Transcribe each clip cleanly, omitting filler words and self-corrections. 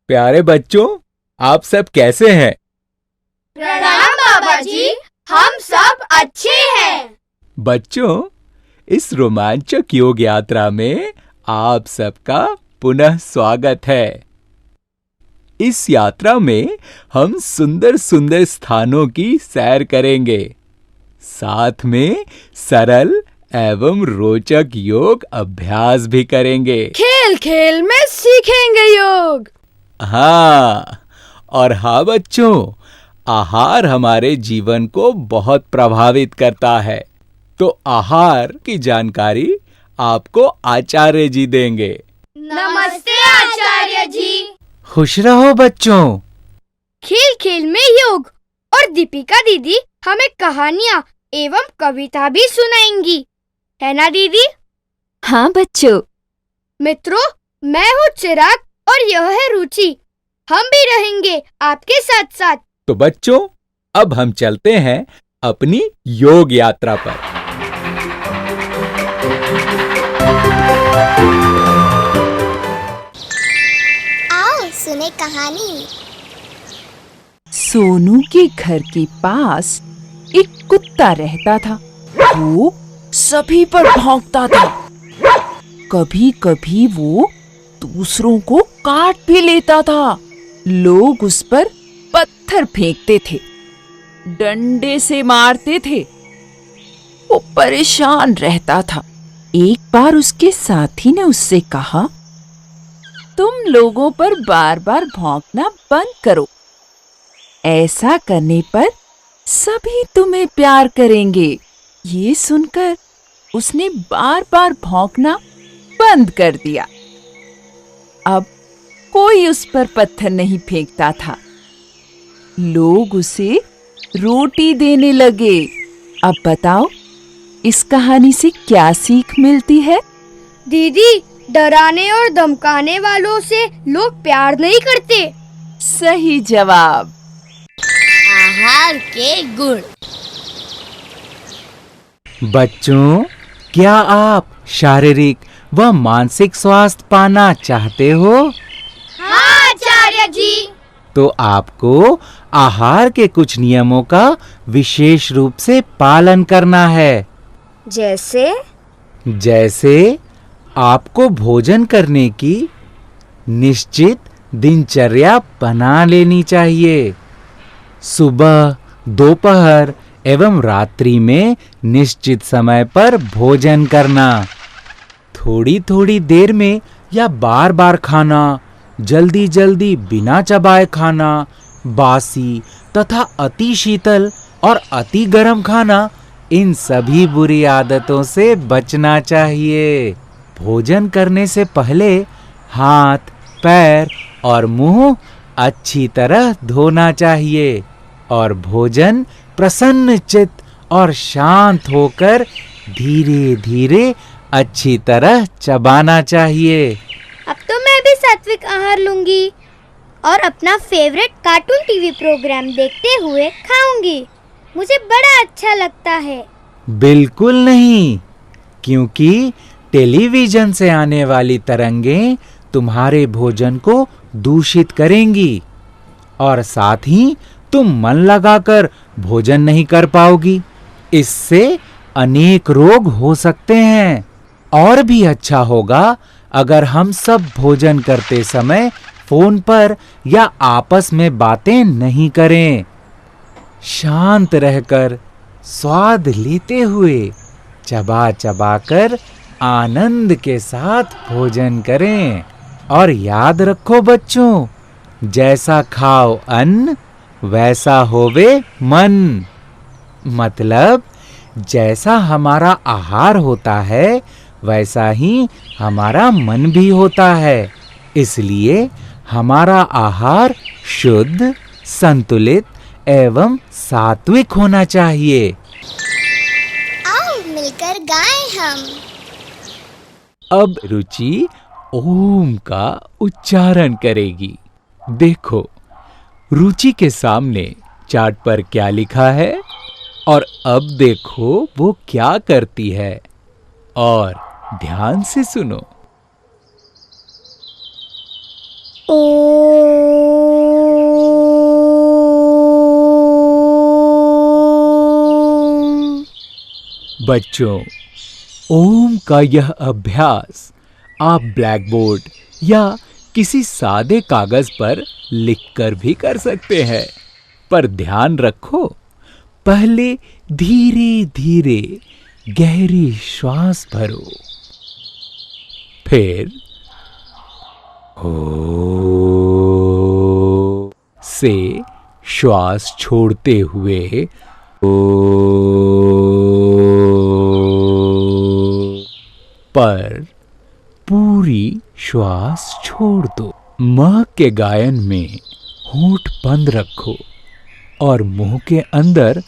प्यारे बच्चों, आप सब कैसे हैं? प्रणाम बाबा जी, हम सब अच्छे हैं। बच्चों, इस रोमांचक योग यात्रा में आप सबका पुनः स्वागत है। इस यात्रा में हम सुंदर सुंदर स्थानों की सैर करेंगे। साथ में सरल एवं रोचक योग अभ्यास भी करेंगे। खेल खेल में सीखेंगे योग। हाँ, और हाँ बच्चों, आहार हमारे जीवन को बहुत प्रभावित करता है, तो आहार की जानकारी आपको आचार्य जी देंगे। नमस्ते आचार्य जी। खुश रहो बच्चों। खेल खेल में योग और दीपिका दीदी हमें कहानियाँ एवं कविता भी सुनाएंगी, है ना दीदी? हाँ बच्चों। मित्रों, मैं हूँ चिराग और यह है रुचि। हम भी रहेंगे आपके साथ साथ। तो बच्चों, अब हम चलते हैं अपनी योग यात्रा पर। आओ सुने कहानी। सोनू के घर के पास एक कुत्ता रहता था। वो सभी पर भौंकता था। कभी कभी वो दूसरों को काट भी लेता था। लोग उस पर पत्थर फेंकते थे, डंडे से मारते थे। वो परेशान रहता था। एक बार उसके साथी ने उससे कहा, तुम लोगों पर बार बार भौंकना बंद करो। ऐसा करने पर सभी तुम्हें प्यार करेंगे। ये सुनकर उसने बार बार भौंकना बंद कर दिया। अब कोई उस पर पत्थर नहीं फेंकता था। लोग उसे रोटी देने लगे। अब बताओ, इस कहानी से क्या सीख मिलती है? दीदी, डराने और धमकाने वालों से लोग प्यार नहीं करते। सही जवाब। आहार के गुण। बच्चों, क्या आप शारीरिक व मानसिक स्वास्थ्य पाना चाहते हो? हाँ आचार्य जी। तो आपको आहार के कुछ नियमों का विशेष रूप से पालन करना है। जैसे आपको भोजन करने की निश्चित दिनचर्या बना लेनी चाहिए। सुबह, दोपहर एवं रात्रि में निश्चित समय पर भोजन करना। थोड़ी थोड़ी देर में या बार बार खाना, जल्दी जल्दी बिना चबाए खाना, बासी तथा अति शीतल और अति गर्म खाना, इन सभी बुरी आदतों से बचना चाहिए। भोजन करने से पहले हाथ, पैर और मुंह अच्छी तरह धोना चाहिए और भोजन प्रसन्न चित्त और शांत होकर धीरे धीरे अच्छी तरह चबाना चाहिए। अब तो मैं भी सात्विक आहार लूंगी और अपना फेवरेट कार्टून टीवी प्रोग्राम देखते हुए खाऊंगी। मुझे बड़ा अच्छा लगता है। बिल्कुल नहीं, क्योंकि टेलीविजन से आने वाली तरंगें तुम्हारे भोजन को दूषित करेंगी और साथ ही तुम मन लगाकर भोजन नहीं कर पाओगी। इससे अनेक रोग हो सकते हैं। और भी अच्छा होगा अगर हम सब भोजन करते समय फोन पर या आपस में बातें नहीं करें। शांत रहकर स्वाद लेते हुए चबा चबा कर आनंद के साथ भोजन करें। और याद रखो बच्चों, जैसा खाओ अन्न वैसा होवे मन। मतलब जैसा हमारा आहार होता है वैसा ही हमारा मन भी होता है। इसलिए हमारा आहार शुद्ध, संतुलित एवं सात्विक होना चाहिए। आओ मिलकर गाएं हम। अब रुचि ओम का उच्चारण करेगी। देखो, रुचि के सामने चार्ट पर क्या लिखा है और अब देखो वो क्या करती है और ध्यान से सुनो। बच्चों, ओम का यह अभ्यास आप ब्लैक बोर्ड या किसी सादे कागज पर लिखकर भी कर सकते हैं, पर ध्यान रखो, पहले धीरे धीरे गहरी श्वास भरो, फिर ओ से श्वास छोड़ते हुए ओ पर पूरी श्वास छोड़ दो। म के गायन में होंठ बंद रखो और मुंह के अंदर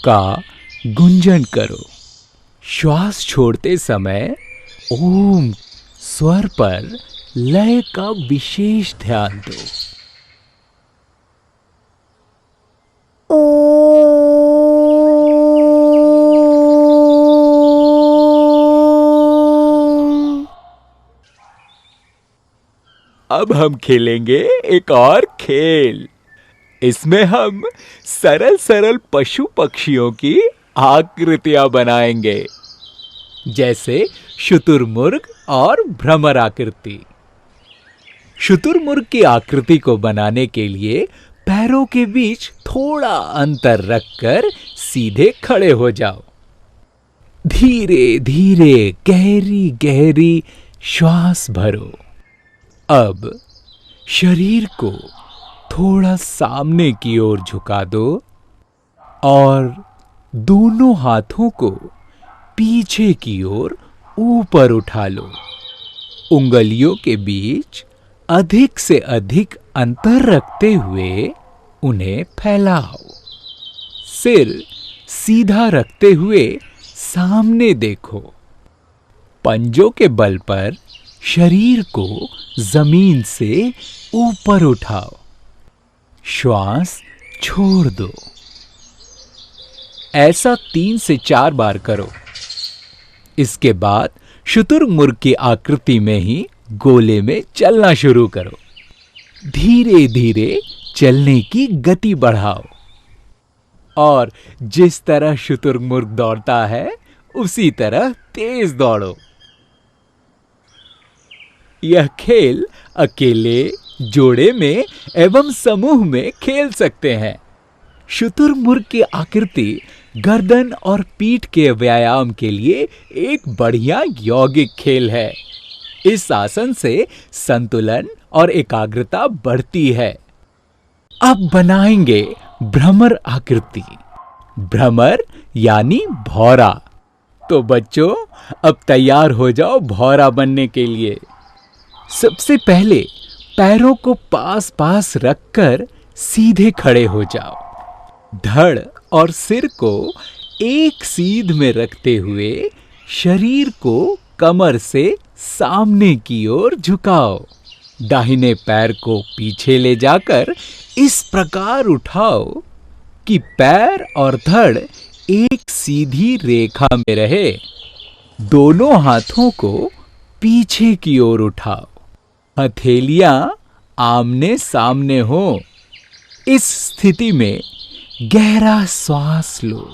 का गुंजन करो। श्वास छोड़ते समय ओम स्वर पर लय का विशेष ध्यान दो। अब हम खेलेंगे एक और खेल। इसमें हम सरल सरल पशु पक्षियों की आकृतियां बनाएंगे, जैसे शुतुरमुर्ग और भ्रमर आकृति। शुतुरमुर्ग की आकृति को बनाने के लिए पैरों के बीच थोड़ा अंतर रखकर सीधे खड़े हो जाओ। धीरे धीरे गहरी गहरी श्वास भरो। अब शरीर को थोड़ा सामने की ओर झुका दो और दोनों हाथों को पीछे की ओर ऊपर उठा लो। उंगलियों के बीच अधिक से अधिक अंतर रखते हुए उन्हें फैलाओ। सिर सीधा रखते हुए सामने देखो। पंजों के बल पर शरीर को जमीन से ऊपर उठाओ। श्वास छोड़ दो। ऐसा 3 से 4 बार करो। इसके बाद शुतुरमुर्ग की आकृति में ही गोले में चलना शुरू करो। धीरे धीरे चलने की गति बढ़ाओ और जिस तरह शुतुरमुर्ग दौड़ता है उसी तरह तेज दौड़ो। यह खेल अकेले, जोड़े में एवं समूह में खेल सकते हैं। शुतुरमुर्ग की आकृति गर्दन और पीठ के व्यायाम के लिए एक बढ़िया यौगिक खेल है। इस आसन से संतुलन और एकाग्रता बढ़ती है। अब बनाएंगे भ्रमर आकृति। भ्रमर यानी भौरा। तो बच्चों, अब तैयार हो जाओ भौरा बनने के लिए। सबसे पहले पैरों को पास पास रखकर सीधे खड़े हो जाओ। धड़ और सिर को एक सीध में रखते हुए शरीर को कमर से सामने की ओर झुकाओ। दाहिने पैर को पीछे ले जाकर इस प्रकार उठाओ कि पैर और धड़ एक सीधी रेखा में रहे। दोनों हाथों को पीछे की ओर उठाओ। हथेलियां आमने सामने हो। इस स्थिति में गहरा श्वास लो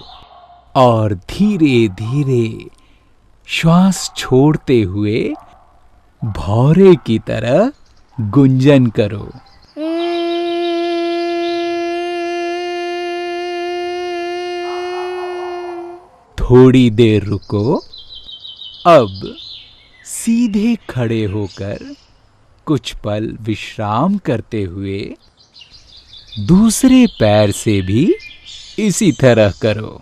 और धीरे धीरे श्वास छोड़ते हुए भौरे की तरह गुंजन करो। थोड़ी देर रुको। अब सीधे खड़े होकर कुछ पल विश्राम करते हुए दूसरे पैर से भी इसी तरह करो।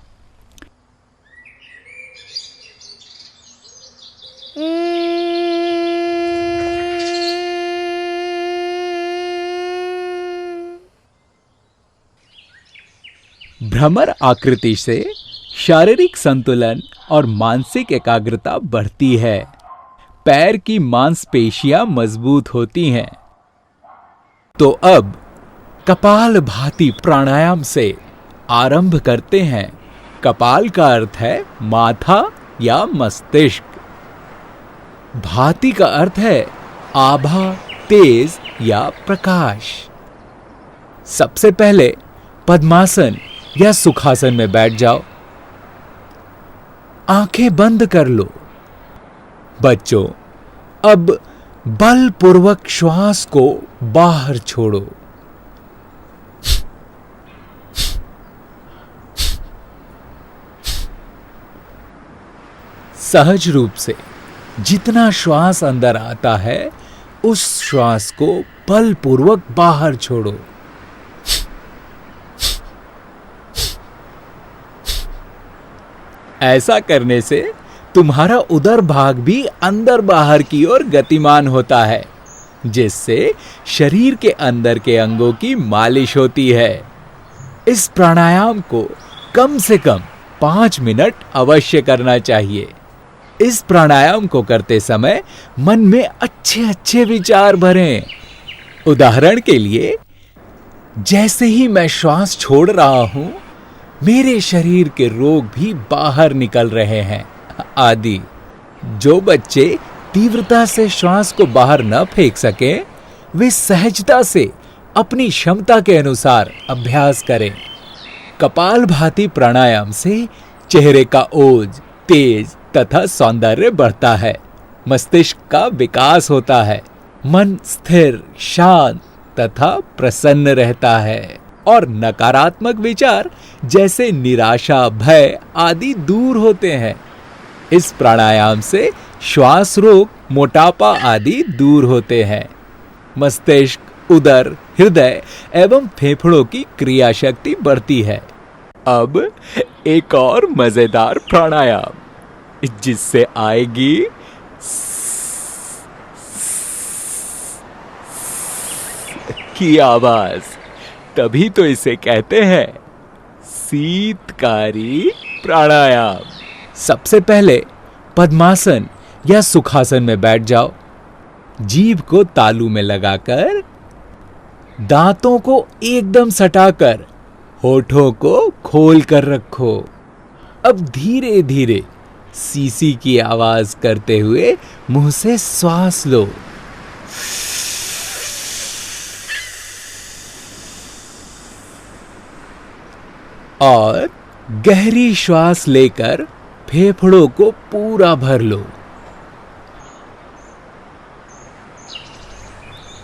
भ्रमर आकृति से शारीरिक संतुलन और मानसिक एकाग्रता बढ़ती है। पैर की मांसपेशियां मजबूत होती हैं। तो अब कपालभाति प्राणायाम से आरंभ करते हैं। कपाल का अर्थ है माथा या मस्तिष्क। भाति का अर्थ है आभा, तेज या प्रकाश। सबसे पहले पद्मासन या सुखासन में बैठ जाओ। आंखें बंद कर लो। बच्चों, अब बलपूर्वक श्वास को बाहर छोड़ो। सहज रूप से जितना श्वास अंदर आता है उस श्वास को बलपूर्वक बाहर छोड़ो। ऐसा करने से तुम्हारा उदर भाग भी अंदर बाहर की ओर गतिमान होता है, जिससे शरीर के अंदर के अंगों की मालिश होती है। इस प्राणायाम को कम से कम 5 मिनट अवश्य करना चाहिए। इस प्राणायाम को करते समय मन में अच्छे अच्छे विचार भरें। उदाहरण के लिए, जैसे ही मैं श्वास छोड़ रहा हूं, मेरे शरीर के रोग भी बाहर निकल रहे हैं आदि। जो बच्चे तीव्रता से श्वास को बाहर न फेंक सके, वे सहजता से अपनी क्षमता के अनुसार अभ्यास करें। कपालभाति प्राणायाम से चेहरे का ओज, तेज तथा सौंदर्य बढ़ता है। मस्तिष्क का विकास होता है। मन स्थिर, शांत तथा प्रसन्न रहता है और नकारात्मक विचार जैसे निराशा, भय आदि दूर होते हैं। इस प्राणायाम से श्वास रोग, मोटापा आदि दूर होते हैं। मस्तिष्क, उदर, हृदय एवं फेफड़ों की क्रिया शक्ति बढ़ती है। अब एक और मजेदार प्राणायाम, जिससे आएगी की आवाज, तभी तो इसे कहते हैं शीतकारी प्राणायाम। सबसे पहले पद्मासन या सुखासन में बैठ जाओ। जीभ को तालू में लगाकर, दांतों को एकदम सटाकर, होठों को खोल कर रखो। अब धीरे धीरे सीसी की आवाज करते हुए मुंह से श्वास लो। और गहरी श्वास लेकर फेफड़ों को पूरा भर लो।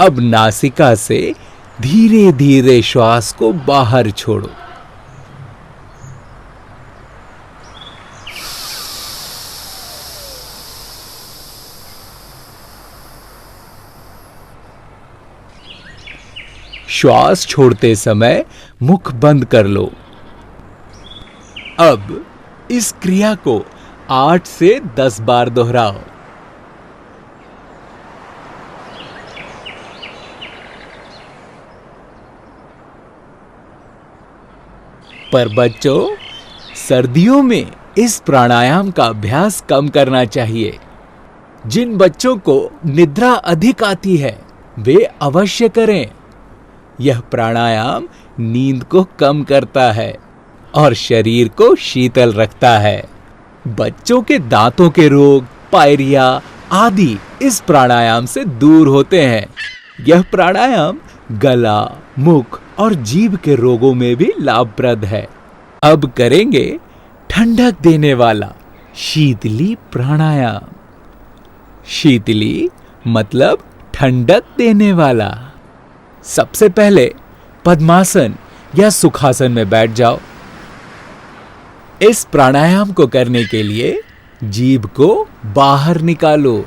अब नासिका से धीरे धीरे श्वास को बाहर छोड़ो। श्वास छोड़ते समय मुख बंद कर लो। अब इस क्रिया को 8 से 10 बार दोहराओ। पर बच्चों, सर्दियों में इस प्राणायाम का अभ्यास कम करना चाहिए। जिन बच्चों को निद्रा अधिक आती है, वे अवश्य करें। यह प्राणायाम नींद को कम करता है और शरीर को शीतल रखता है। बच्चों के दांतों के रोग, पायरिया आदि इस प्राणायाम से दूर होते हैं। यह प्राणायाम गला, मुख और जीभ के रोगों में भी लाभप्रद है। अब करेंगे ठंडक देने वाला शीतली प्राणायाम। शीतली मतलब ठंडक देने वाला। सबसे पहले पद्मासन या सुखासन में बैठ जाओ। इस प्राणायाम को करने के लिए जीभ को बाहर निकालो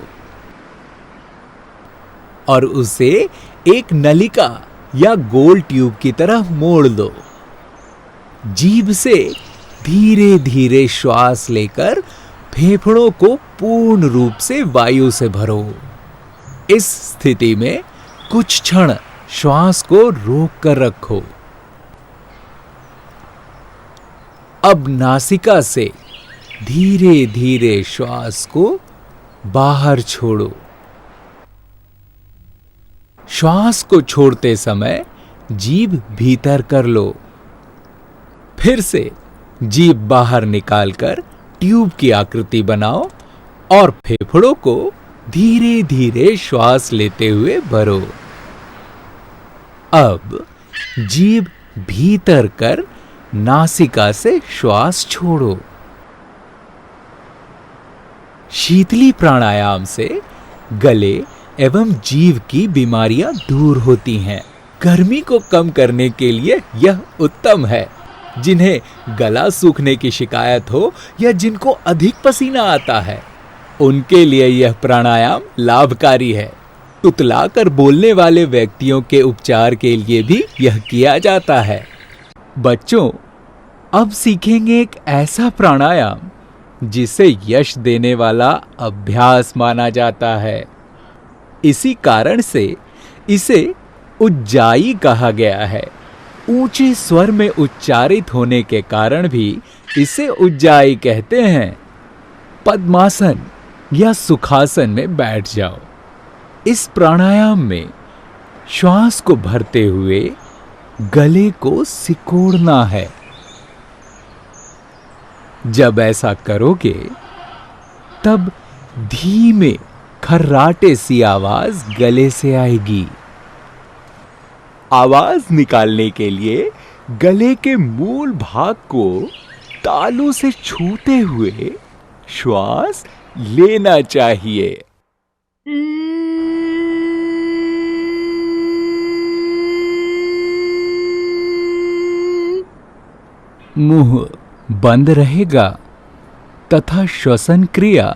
और उसे एक नलिका या गोल ट्यूब की तरह मोड़ दो। जीभ से धीरे धीरे श्वास लेकर फेफड़ों को पूर्ण रूप से वायु से भरो। इस स्थिति में कुछ क्षण श्वास को रोक कर रखो। अब नासिका से धीरे धीरे श्वास को बाहर छोड़ो। श्वास को छोड़ते समय जीभ भीतर कर लो। फिर से जीभ बाहर निकालकर ट्यूब की आकृति बनाओ और फेफड़ों को धीरे धीरे श्वास लेते हुए भरो। अब जीभ भीतर कर नासिका से श्वास छोड़ो। शीतली प्राणायाम से गले एवं जीभ की बीमारियां दूर होती हैं। गर्मी को कम करने के लिए यह उत्तम है। जिन्हें गला सूखने की शिकायत हो या जिनको अधिक पसीना आता है, उनके लिए यह प्राणायाम लाभकारी है। तुतलाकर बोलने वाले व्यक्तियों के उपचार के लिए भी यह किया जाता है। बच्चों, अब सीखेंगे एक ऐसा प्राणायाम जिसे यश देने वाला अभ्यास माना जाता है। इसी कारण से इसे उज्जाई कहा गया है। ऊंचे स्वर में उच्चारित होने के कारण भी इसे उज्जाई कहते हैं। पद्मासन या सुखासन में बैठ जाओ। इस प्राणायाम में श्वास को भरते हुए गले को सिकोड़ना है। जब ऐसा करोगे तब धीमे खर्राटे सी आवाज गले से आएगी। आवाज निकालने के लिए गले के मूल भाग को तालू से छूते हुए श्वास लेना चाहिए। मुंह बंद रहेगा तथा श्वसन क्रिया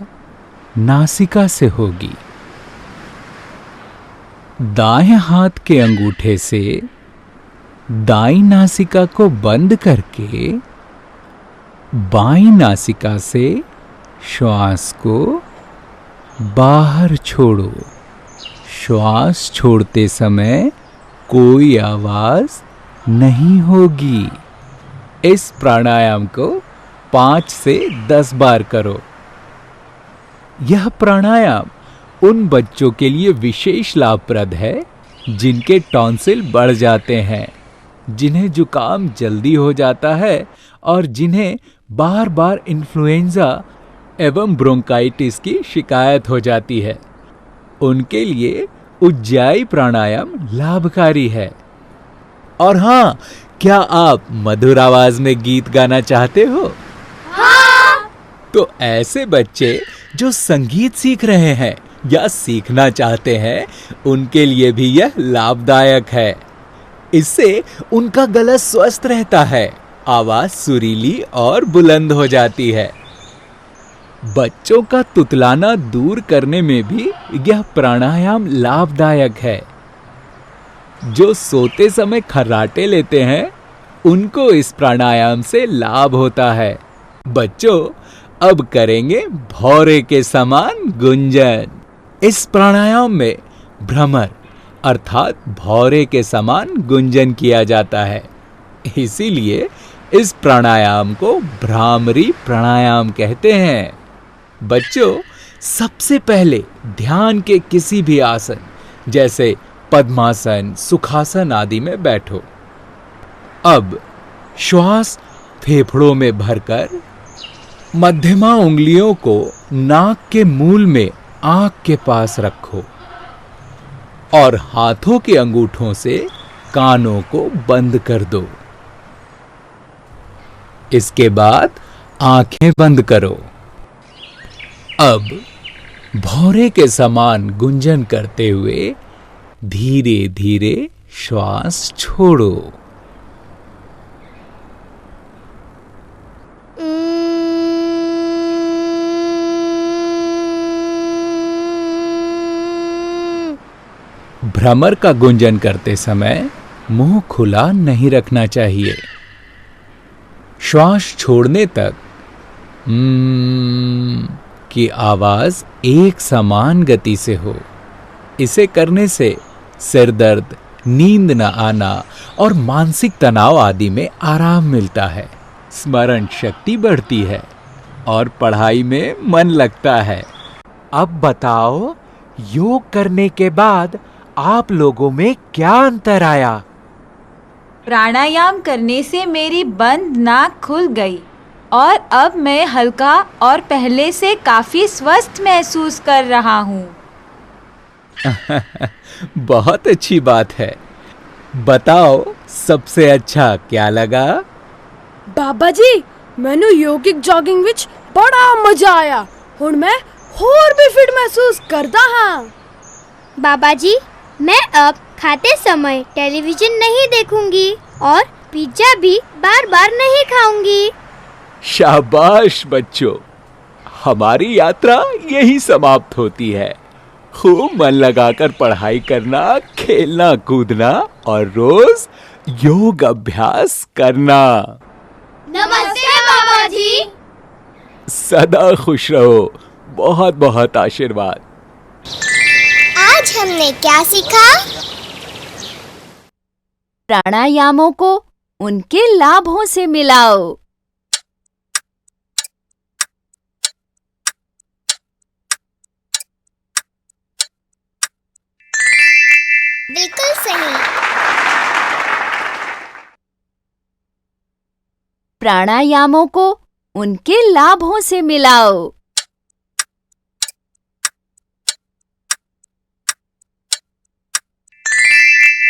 नासिका से होगी। दाएं हाथ के अंगूठे से दाईं नासिका को बंद करके बाईं नासिका से श्वास को बाहर छोड़ो। श्वास छोड़ते समय कोई आवाज नहीं होगी। इस प्राणायाम को 5 से 10 बार करो। यह प्राणायाम उन बच्चों के लिए विशेष लाभप्रद है जिनके टॉन्सिल बढ़ जाते हैं, जिन्हें जुकाम जल्दी हो जाता है और जिन्हें बार बार इन्फ्लुएंजा एवं ब्रोंकाइटिस की शिकायत हो जाती है। उनके लिए उज्जाई प्राणायाम लाभकारी है। और हाँ, क्या आप मधुर आवाज में गीत गाना चाहते हो? हाँ! तो ऐसे बच्चे जो संगीत सीख रहे हैं या सीखना चाहते हैं, उनके लिए भी यह लाभदायक है। इससे उनका गला स्वस्थ रहता है, आवाज सुरीली और बुलंद हो जाती है। बच्चों का तुतलाना दूर करने में भी यह प्राणायाम लाभदायक है। जो सोते समय खर्राटे लेते हैं, उनको इस प्राणायाम से लाभ होता है। बच्चों, अब करेंगे भौरे के समान गुंजन। इस प्राणायाम में भ्रमर अर्थात भौरे के समान गुंजन किया जाता है। इसीलिए इस प्राणायाम को भ्रामरी प्राणायाम कहते हैं। बच्चों, सबसे पहले ध्यान के किसी भी आसन जैसे पद्मासन, सुखासन आदि में बैठो। अब श्वास फेफड़ों में भरकर मध्यमा उंगलियों को नाक के मूल में आंख के पास रखो और हाथों के अंगूठों से कानों को बंद कर दो। इसके बाद आंखें बंद करो। अब भौरे के समान गुंजन करते हुए धीरे धीरे श्वास छोड़ो। भ्रमर का गुंजन करते समय मुंह खुला नहीं रखना चाहिए। श्वास छोड़ने तक की आवाज एक समान गति से हो। इसे करने से सिर दर्द, नींद न आना और मानसिक तनाव आदि में आराम मिलता है। स्मरण शक्ति बढ़ती है और पढ़ाई में मन लगता है। अब बताओ, योग करने के बाद आप लोगों में क्या अंतर आया? प्राणायाम करने से मेरी बंद नाक खुल गई और अब मैं हल्का और पहले से काफी स्वस्थ महसूस कर रहा हूँ। बहुत अच्छी बात है। बताओ, सबसे अच्छा क्या लगा? ਬਾਬਾ ਜੀ ਮੈਨੂੰ ਯੋਗਿਕ ਜੋਗਿੰਗ ਵਿੱਚ ਬੜਾ ਮਜ਼ਾ ਆਇਆ। ਹੁਣ ਮੈਂ ਹੋਰ भी फिट महसूस करता हाँ। बाबा जी, मैं अब खाते समय टेलीविजन नहीं देखूंगी और पिज्जा भी बार बार नहीं खाऊंगी। शाबाश बच्चों, हमारी यात्रा यही समाप्त होती है। खूब मन लगाकर पढ़ाई करना, खेलना कूदना और रोज योग अभ्यास करना। नमस्ते बाबा जी। सदा खुश रहो। बहुत बहुत आशीर्वाद। आज हमने क्या सीखा? प्राणायामों को उनके लाभों से मिलाओ। बिल्कुल सही। प्राणायामों को उनके लाभों से मिलाओ।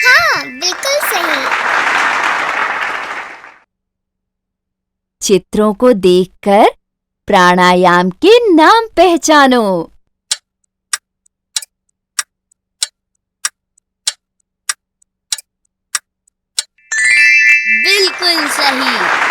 हाँ, बिल्कुल सही। चित्रों को देखकर प्राणायाम के नाम पहचानो। बिल्कुल सही।